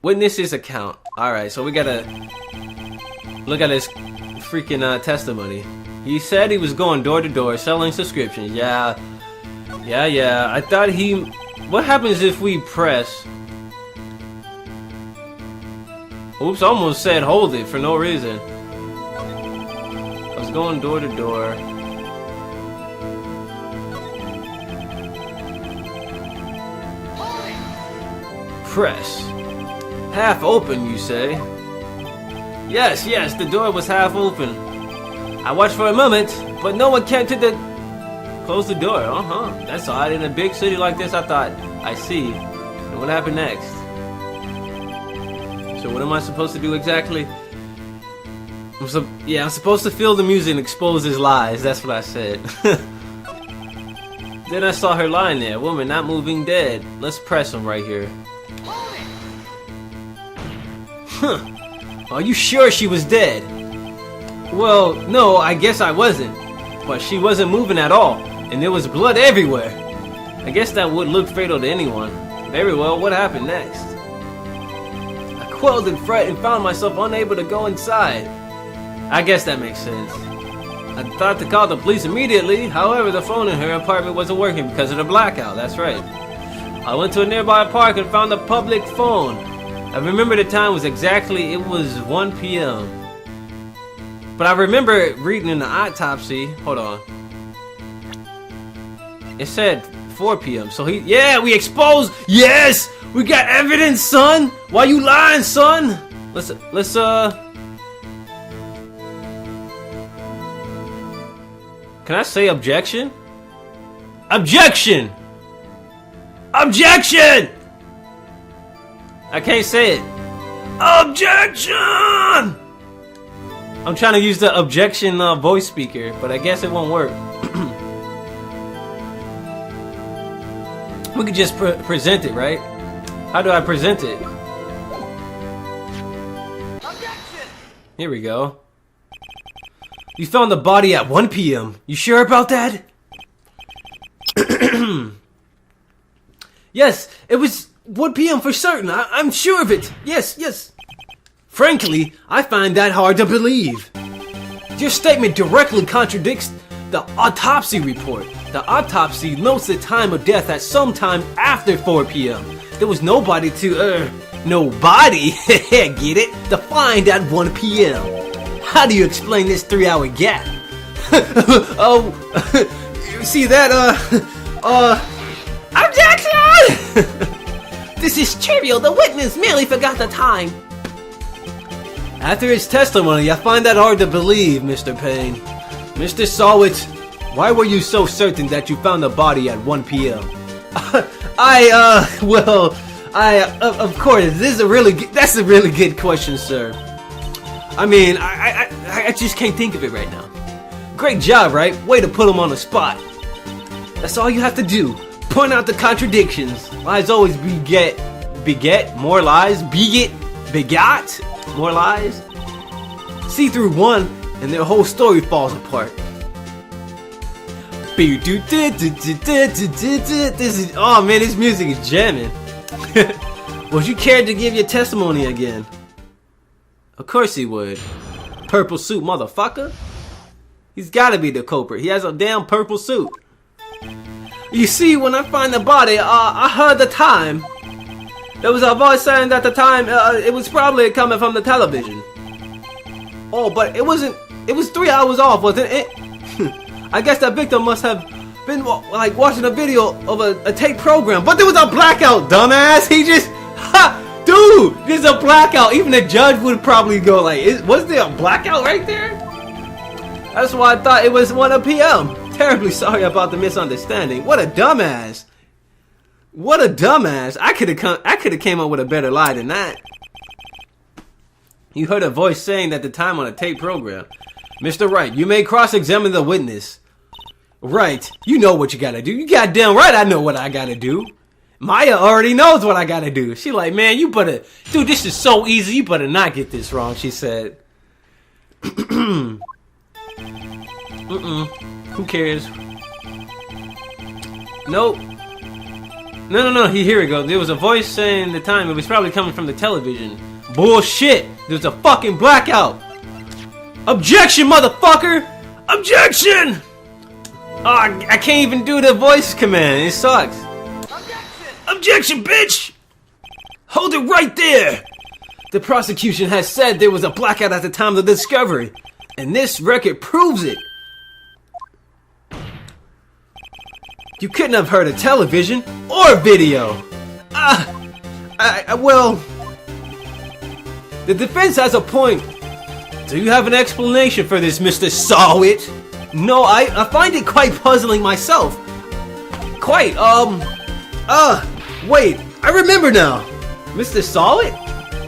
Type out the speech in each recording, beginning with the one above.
Witness's account. Alright, so we gotta look at his freaking testimony. He said he was going door to door selling subscriptions. Yeah. I thought he... What happens if we press... Oops, almost said hold it for no reason. I was going door to door. Press. Half open, you say? Yes, the door was half open. I watched for a moment, but no one came to the... Close the door, That's odd. In a big city like this, I thought, I see. And what happened next? So what am I supposed to do exactly? I'm supposed to feel the music and expose his lies. That's what I said. Then I saw her lying there. Woman not moving, dead. Let's press him right here. Huh. Are you sure she was dead? Well, no, I guess I wasn't. But she wasn't moving at all. And there was blood everywhere. I guess that would look fatal to anyone. Very well, what happened next? I quelled in fright and found myself unable to go inside. I guess that makes sense. I thought to call the police immediately. However, the phone in her apartment wasn't working because of the blackout. That's right. I went to a nearby park and found a public phone. I remember the time was exactly, it was 1 p.m. But I remember reading in the autopsy, hold on. It said 4 p.m. So we exposed, yes! We got evidence, son! Why you lying, son? Let's Can I say objection? Objection! Objection! I can't say it. Objection! I'm trying to use the objection voice speaker, but I guess it won't work. We could just present it, right? How do I present it? Objection! Here we go. You found the body at 1 p.m. You sure about that? Yes, it was 1 p.m. for certain. I'm sure of it. Yes. Frankly, I find that hard to believe. Your statement directly contradicts the autopsy report. The autopsy notes the time of death at some time after 4 p.m. There was nobody to, nobody, get it? To find at 1 p.m. How do you explain this 3-hour gap? See that, objection! This is trivial. The witness merely forgot the time. After his testimony, I find that hard to believe, Mr. Payne. Mr. Sawit, why were you so certain that you found the body at 1 p.m.? Of course, that's a really good question, sir. I mean, I just can't think of it right now. Great job, right? Way to put him on the spot. That's all you have to do. Point out the contradictions. Lies always beget more lies. Begot more lies. See through one, and their whole story falls apart. This is, oh man, this music is jamming. Would you care to give your testimony again? Of course he would. Purple suit motherfucker. He's gotta be the culprit. He has a damn purple suit. You see, when I find the body, I heard the time. There was a voice saying that the time, it was probably coming from the television. Oh, but it wasn't, it was 3 hours off, wasn't it? I guess that victim must have been like watching a video of a tape program. But there was a blackout, dumbass. He just, dude, there's a blackout. Even the judge would probably go like, was there a blackout right there? That's why I thought it was 1 p.m. Terribly sorry about the misunderstanding. What a dumbass. What a dumbass. I could have came up with a better lie than that. You heard a voice saying that the time on a tape program. Mr. Wright, you may cross-examine the witness. Right, you know what you gotta do. You goddamn right I know what I gotta do. Maya already knows what I gotta do. She like, man, you better... Dude, this is so easy. You better not get this wrong, she said. Who cares? Nope. No, here we go. There was a voice saying the time. It was probably coming from the television. Bullshit! There's a fucking blackout! Objection, motherfucker! Objection! Oh, I can't even do the voice command. It sucks. Objection, bitch! Hold it right there! The prosecution has said there was a blackout at the time of the discovery, and this record proves it. You couldn't have heard a television or video. Well, the defense has a point. Do you have an explanation for this, Mr. Sawit? No, I find it quite puzzling myself. Wait, I remember now. Mr. Sawit?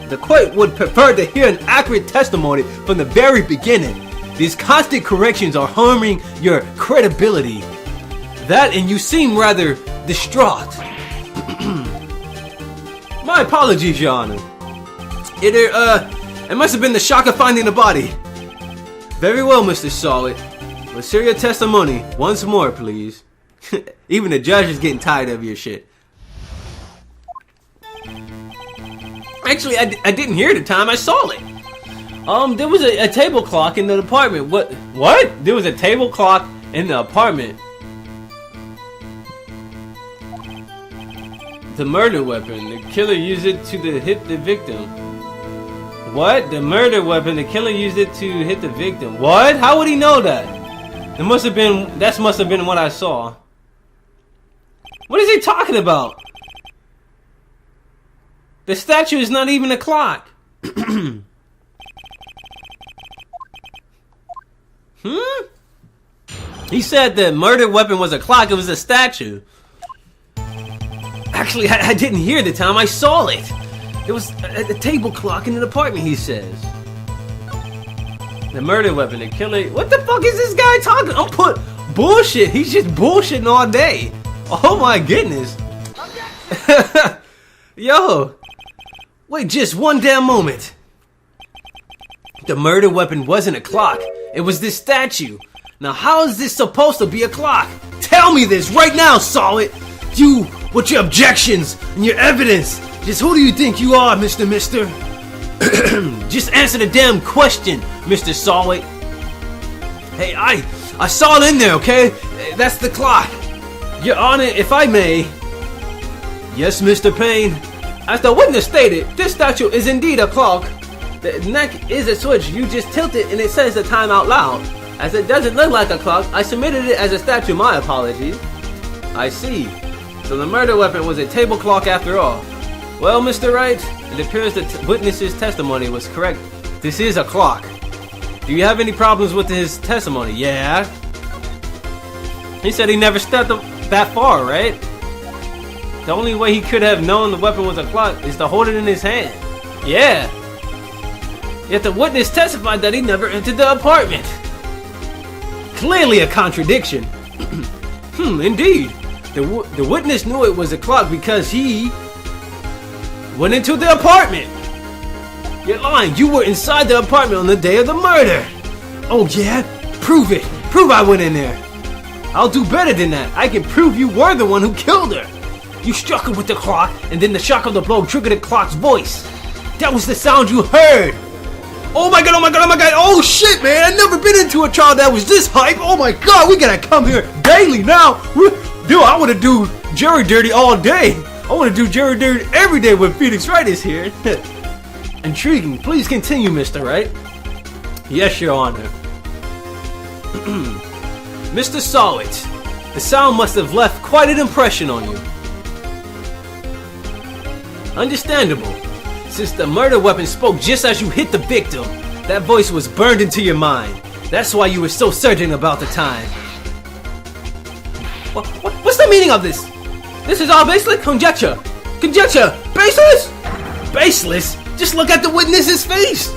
The court would prefer to hear an accurate testimony from the very beginning. These constant corrections are harming your credibility. That, and you seem rather distraught. My apologies, Your Honor. It must have been the shock of finding the body. Very well, Mr. Sawit. Let's hear your testimony once more, please. Even the judge is getting tired of your shit. Actually, I didn't hear the time. I saw it. There was a table clock in the apartment. What? There was a table clock in the apartment. The murder weapon. The killer used it to hit the victim. What? The murder weapon. The killer used it to hit the victim. What? How would he know that? That must have been what I saw. What is he talking about? The statue is not even a clock. He said the murder weapon was a clock. It was a statue. Actually, I didn't hear the time. I saw it. It was a table clock in an apartment, he says. The murder weapon, the killer. What the fuck is this guy talking? Bullshit. He's just bullshitting all day. Oh my goodness. Yo. Wait just one damn moment. The murder weapon wasn't a clock. It was this statue. Now how is this supposed to be a clock? Tell me this right now, Solid. You, with your objections and your evidence. Just who do you think you are, Mr. Just answer the damn question, Mr. Solid. Hey, I saw it in there, okay? That's the clock. Your Honor, if I may. Yes, Mr. Payne. As the witness stated, this statue is indeed a clock. The neck is a switch. You just tilt it and it says the time out loud. As it doesn't look like a clock, I submitted it as a statue. My apologies. I see. So the murder weapon was a table clock after all. Well, Mr. Wright, it appears the witness's testimony was correct. This is a clock. Do you have any problems with his testimony? Yeah. He said he never stepped that far, right? The only way he could have known the weapon was a clock is to hold it in his hand. Yeah. Yet the witness testified that he never entered the apartment. Clearly a contradiction. Indeed. The witness knew it was a clock because he went into the apartment. You're lying. You were inside the apartment on the day of the murder. Oh yeah? Prove it. Prove I went in there. I'll do better than that. I can prove you were the one who killed her. You struck her with the clock, and then the shock of the blow triggered the clock's voice. That was the sound you heard. Oh my god, oh my god, oh my god. Oh shit, man. I've never been into a trial that was this hype. Oh my god, we gotta come here daily now. Dude, I want to do jury dirty all day. I want to do jury dirty every day when Phoenix Wright is here. Intriguing. Please continue, Mr. Wright. Yes, Your Honor. Mr. Sawit, the sound must have left quite an impression on you. Understandable. Since the murder weapon spoke just as you hit the victim, that voice was burned into your mind. That's why you were so certain about the time. What's the meaning of this? This is all baseless conjecture. Conjecture! Baseless? Baseless? Just look at the witness's face!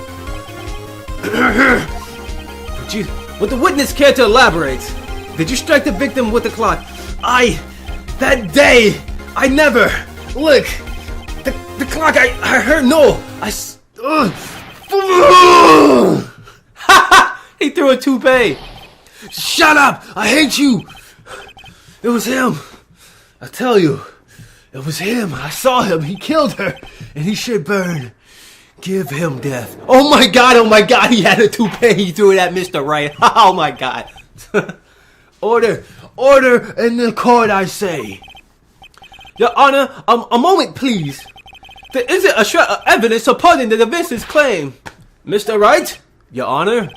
Would the witness care to elaborate? Did you strike the victim with the clock? That day, I never. Look, the clock, I heard no. He threw a toupee. Shut up! I hate you! It was him. I tell you, It was him. I saw him. He killed her. And he should burn. Give him death. Oh my god, oh my god. He had a toupee. He threw it at Mr. Wright. Oh my god. Order. Order in the court, I say. Your Honor, a moment, please. There isn't a shred of evidence supporting the defense's claim. Mr. Wright, Your Honor.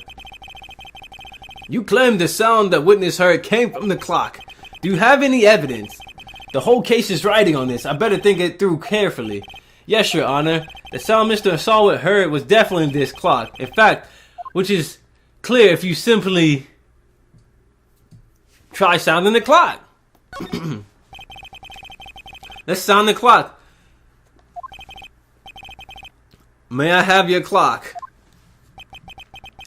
You claim the sound the witness heard came from the clock. Do you have any evidence? The whole case is riding on this. I better think it through carefully. Yes, Your Honor. The sound Mr. Sawit heard was definitely this clock. In fact, which is clear if you simply try sounding the clock. Let's sound the clock. May I have your clock?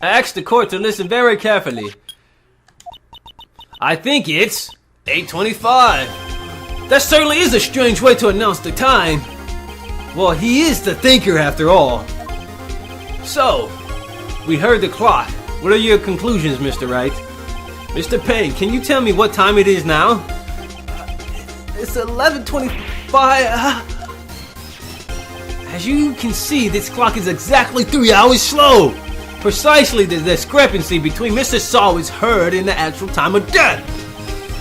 I asked the court to listen very carefully. I think it's 8:25. That certainly is a strange way to announce the time. Well, he is the thinker after all. So, we heard the clock. What are your conclusions, Mr. Wright? Mr. Payne, can you tell me what time it is now? It's 11:25. As you can see, this clock is exactly 3 hours slow. Precisely the discrepancy between Mr. Sawit's heard and the actual time of death.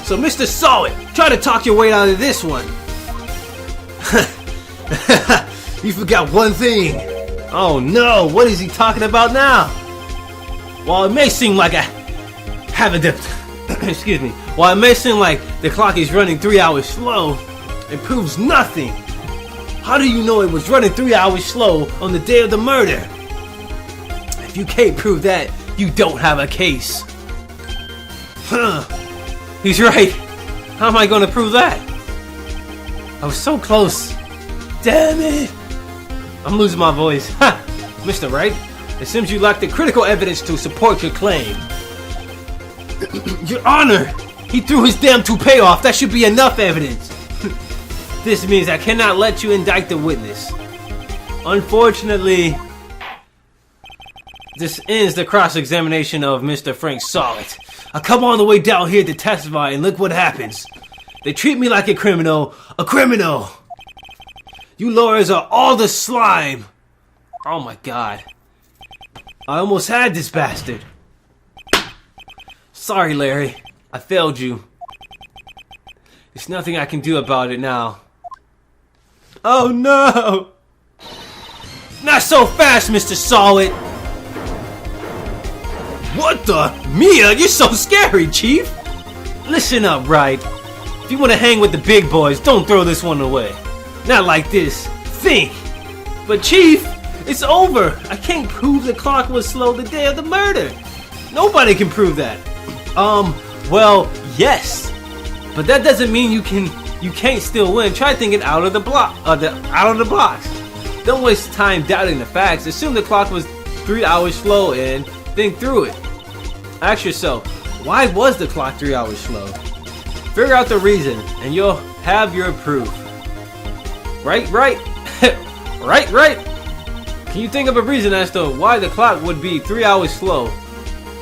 So, Mr. Sawit, try to talk your way out of this one. You forgot one thing. Oh no, what is he talking about now? While it may seem like I have a excuse me. While it may seem like the clock is running 3 hours slow, it proves nothing. How do you know it was running 3 hours slow on the day of the murder? If you can't prove that, you don't have a case. Huh. He's right. How am I going to prove that? I was so close. Damn it. I'm losing my voice. Ha! Mr. Wright, it seems you lack the critical evidence to support your claim. Your Honor, he threw his damn toupee off. That should be enough evidence. This means I cannot let you indict the witness. Unfortunately, this ends the cross-examination of Mr. Frank Sawit. I come all the way down here to testify and look what happens. They treat me like a criminal. A criminal! You lawyers are all the slime! Oh my god. I almost had this bastard. Sorry, Larry. I failed you. There's nothing I can do about it now. Oh no! Not so fast, Mr. Sawit! What the? Mia, you're so scary, Chief! Listen up, Wright. If you want to hang with the big boys, don't throw this one away. Not like this. Think! But Chief, it's over! I can't prove the clock was slow the day of the murder! Nobody can prove that! Well, yes! But that doesn't mean you can't still win. Try thinking out of the blocks. Don't waste time doubting the facts. Assume the clock was 3 hours slow and think through it. Ask yourself, why was the clock 3 hours slow? Figure out the reason and you'll have your proof. Right? Right? Can you think of a reason as to why the clock would be 3 hours slow?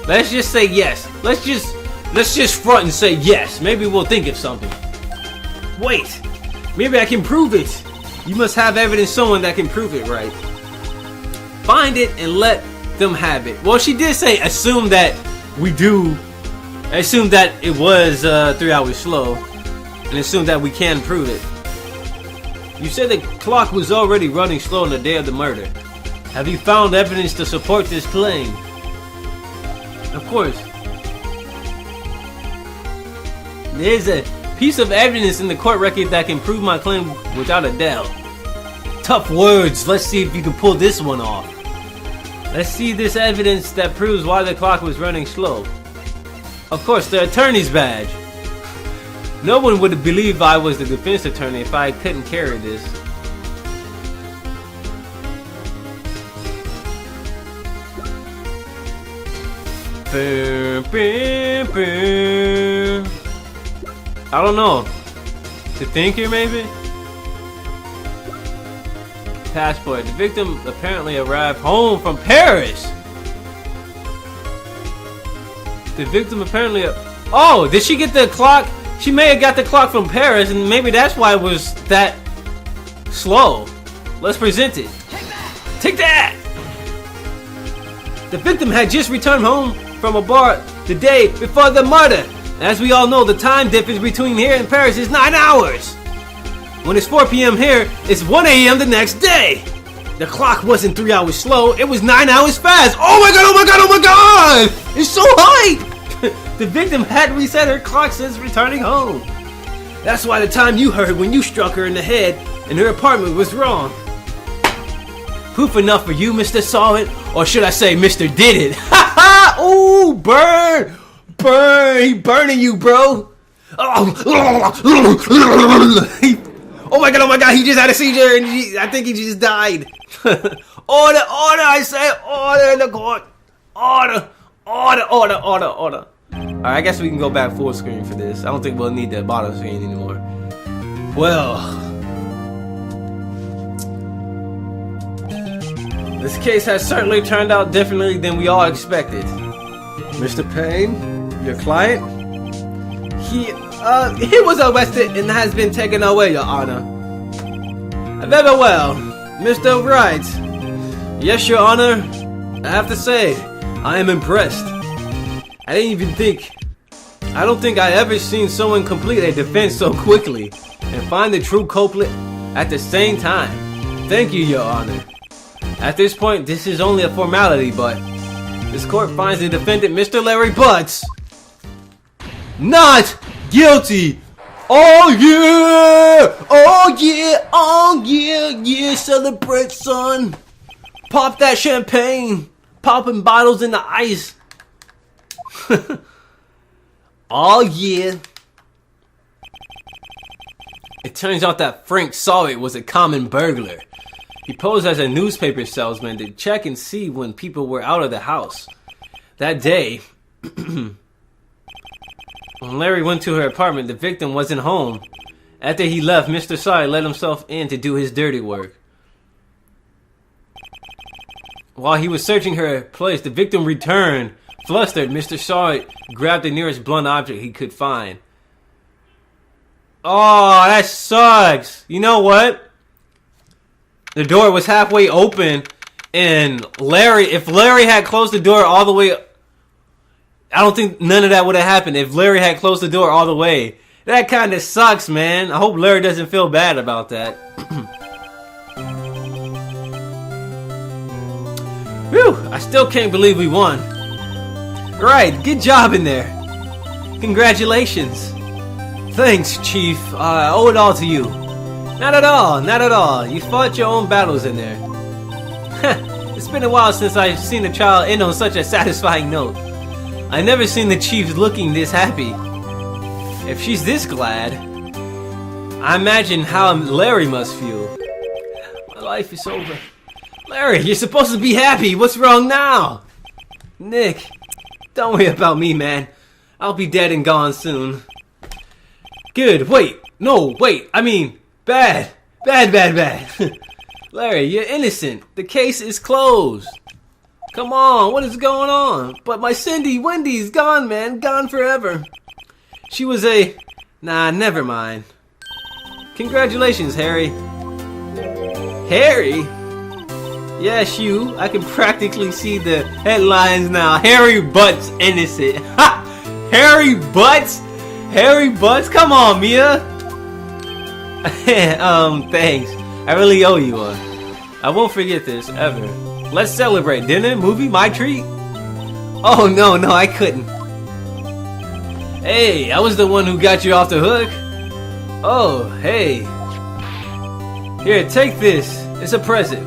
Let's just say yes. Let's just front and say yes. Maybe we'll think of something. Wait, maybe I can prove it. You must have evidence, someone that can prove it, right? Find it and let them have it. Well, she did say assume that we do. Assume that it was 3 hours slow, and assume that we can prove it. You said the clock was already running slow on the day of the murder. Have you found evidence to support this claim? Of course. There's a piece of evidence in the court record that can prove my claim without a doubt. Tough words. Let's see if you can pull this one off. Let's see this evidence that proves why the clock was running slow. Of course, the attorney's badge. No one would believe I was the defense attorney if I couldn't carry this. I don't know. The thinker, maybe? Passport. The victim apparently arrived home from Paris. The victim apparently... Oh, did she get the clock She may have got the clock from Paris, and maybe that's why it was that slow. Let's present it. Take that! The victim had just returned home from a bar the day before the murder. As we all know, the time difference between here and Paris is 9 hours. When it's 4 p.m. here, it's 1 a.m. the next day. The clock wasn't 3 hours slow, it was 9 hours fast. Oh my god, oh my god, oh my god! It's so hype! The victim had reset her clock since returning home. That's why the time you heard when you struck her in the head in her apartment was wrong. Proof enough for you, Mr. Saw It, or should I say Mr. Did It? Ha ha! Ooh, burn! Burn! He burning you, bro! Oh my god, he just had a seizure and I think he just died. Order, I say, order in the court. Order. Alright, I guess we can go back full screen for this. I don't think we'll need the bottom screen anymore. Well, this case has certainly turned out differently than we all expected. Mr. Payne, your client, he was arrested and has been taken away, Your Honor. Very well, Mr. Wright. Yes, Your Honor. I have to say, I am impressed. I don't think I ever seen someone complete a defense so quickly and find the true culprit at the same time. Thank you, Your Honor. At this point, this is only a formality, but this court finds the defendant, Mr. Larry Butts, not guilty. Oh yeah! Oh yeah! Oh yeah! Yeah! Celebrate, son! Pop that champagne! Popping bottles in the ice! Oh yeah! It turns out that Frank Saw It was a common burglar. He posed as a newspaper salesman to check and see when people were out of the house. That day, when Larry went to her apartment, the victim wasn't home. After he left, Mr. Saw It let himself in to do his dirty work. While he was searching her place, the victim returned. Flustered, Mr. Saw It grabbed the nearest blunt object he could find. Oh, that sucks. You know what? The door was halfway open, and if Larry had closed the door all the way, I don't think none of that would have happened if Larry had closed the door all the way. That kind of sucks, man. I hope Larry doesn't feel bad about that. Whew, I still can't believe we won. Right, good job in there. Congratulations. Thanks, Chief. I owe it all to you. Not at all, not at all. You fought your own battles in there. It's been a while since I've seen a trial end on such a satisfying note. I've never seen the Chief looking this happy. If she's this glad, I imagine how Larry must feel. My life is over. Larry, you're supposed to be happy. What's wrong now? Nick, don't worry about me, man. I'll be dead and gone soon. Good, wait. No, wait. I mean, bad. Bad. Larry, you're innocent. The case is closed. Come on, what is going on? But my Wendy's gone, man. Gone forever. She was Nah, never mind. Congratulations, Harry. Harry? Yes, you. I can practically see the headlines now. Harry Butts innocent. Ha! Harry Butts? Harry Butts? Come on, Mia. Thanks. I really owe you one. I won't forget this, ever. Let's celebrate. Dinner? Movie? My treat? Oh, no, I couldn't. Hey, I was the one who got you off the hook. Oh, hey. Here, take this. It's a present.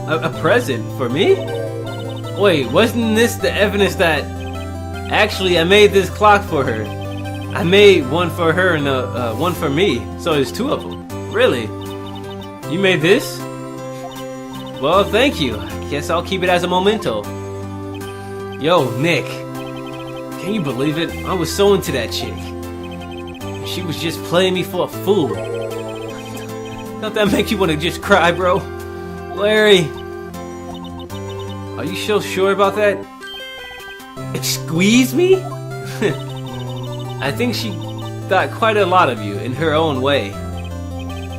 A present? For me? Wait, wasn't this the evidence that... Actually, I made this clock for her. I made one for her and one for me. So there's two of them. Really? You made this? Well, thank you. I guess I'll keep it as a memento. Yo, Nick. Can you believe it? I was so into that chick. She was just playing me for a fool. Don't that make you want to just cry, bro? Larry. Are you so sure about that? Squeeze me? I think she thought quite a lot of you in her own way.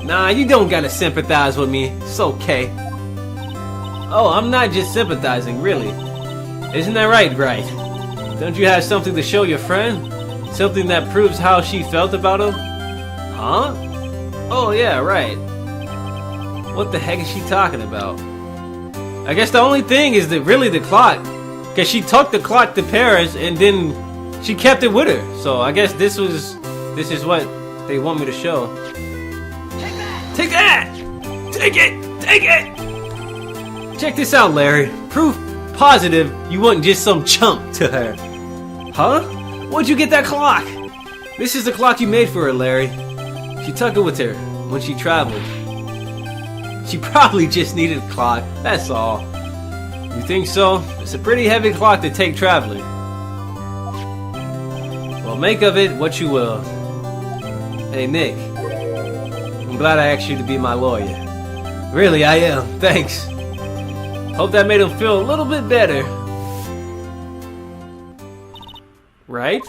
Nah, you don't gotta sympathize with me. It's okay. Oh, I'm not just sympathizing, really. Isn't that right, Wright? Don't you have something to show your friend? Something that proves how she felt about him? Huh? Oh, yeah, right. What the heck is she talking about? I guess the only thing is that really the clock. Because she took the clock to Paris and then she kept it with her. So I guess this is what they want me to show. Take that! Take it! Take it! Check this out, Larry. Proof positive you weren't just some chump to her. Huh? Where'd you get that clock? This is the clock you made for her, Larry. She took it with her when she traveled. She probably just needed a clock, that's all. You think so? It's a pretty heavy clock to take traveling. Well, make of it what you will. Hey, Nick. I'm glad I asked you to be my lawyer. Really, I am. Thanks. Hope that made him feel a little bit better. Right?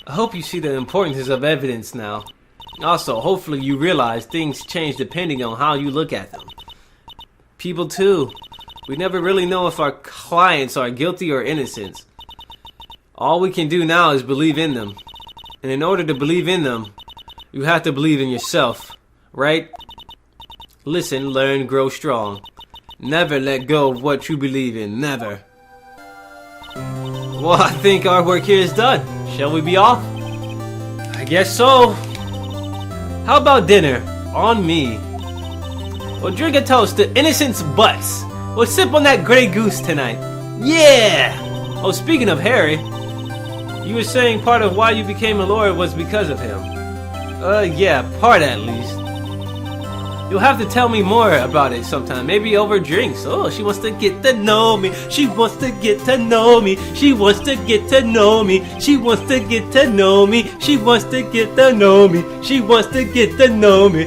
I hope you see the importance of evidence now. Also, hopefully you realize things change depending on how you look at them. People too. We never really know if our clients are guilty or innocent. All we can do now is believe in them. And in order to believe in them, you have to believe in yourself. Right? Listen, learn, grow strong. Never let go of what you believe in. Never. Well, I think our work here is done. Shall we be off? I guess so. How about dinner? On me. We'll drink a toast to innocence butts. We'll sip on that Grey Goose tonight. Yeah! Oh, speaking of Harry, you were saying part of why you became a lawyer was because of him. Yeah, part at least. You'll have to tell me more about it sometime, maybe over drinks. Oh, she wants to get to know me. She wants to get to know me. She wants to get to know me. She wants to get to know me. She wants to get to know me. She wants to get to know me.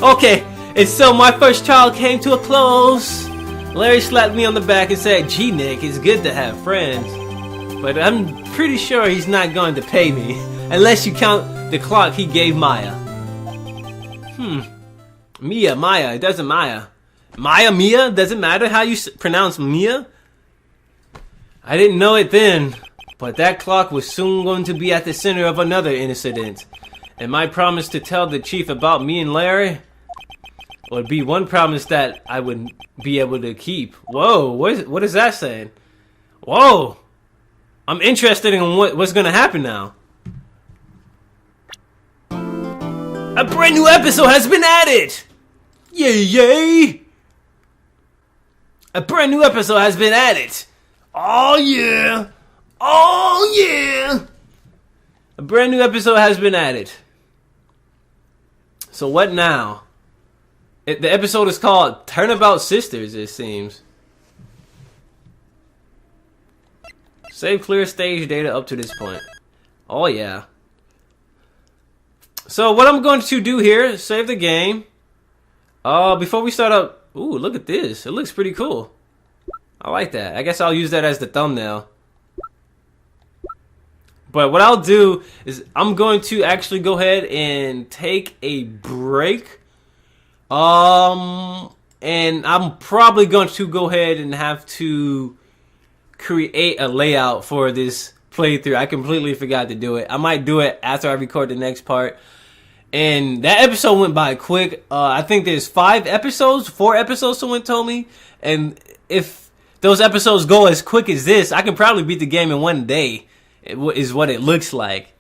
Okay, and so my first trial came to a close. Larry slapped me on the back and said, "Gee, Nick, it's good to have friends." But I'm pretty sure he's not going to pay me, unless you count the clock he gave Maya. Maya, it doesn't Maya. Mia, doesn't matter how you pronounce Mia. I didn't know it then, but that clock was soon going to be at the center of another incident. And my promise to tell the chief about me and Larry would be one promise that I would be able to keep. Whoa, what is that saying? Whoa, I'm interested in what's going to happen now. A brand new episode has been added! Yay, yay! A brand new episode has been added! Oh yeah! Oh yeah! A brand new episode has been added. So what now? The episode is called Turnabout Sisters, it seems. Save clear stage data up to this point. Oh yeah. So what I'm going to do here is save the game. Before we start up, ooh, look at this. It looks pretty cool. I like that. I guess I'll use that as the thumbnail. But what I'll do is I'm going to actually go ahead and take a break. And I'm probably going to go ahead and have to create a layout for this playthrough. I completely forgot to do it. I might do it after I record the next part. And that episode went by quick. I think there's 4 episodes someone told me. And if those episodes go as quick as this, I can probably beat the game in one day, is what it looks like.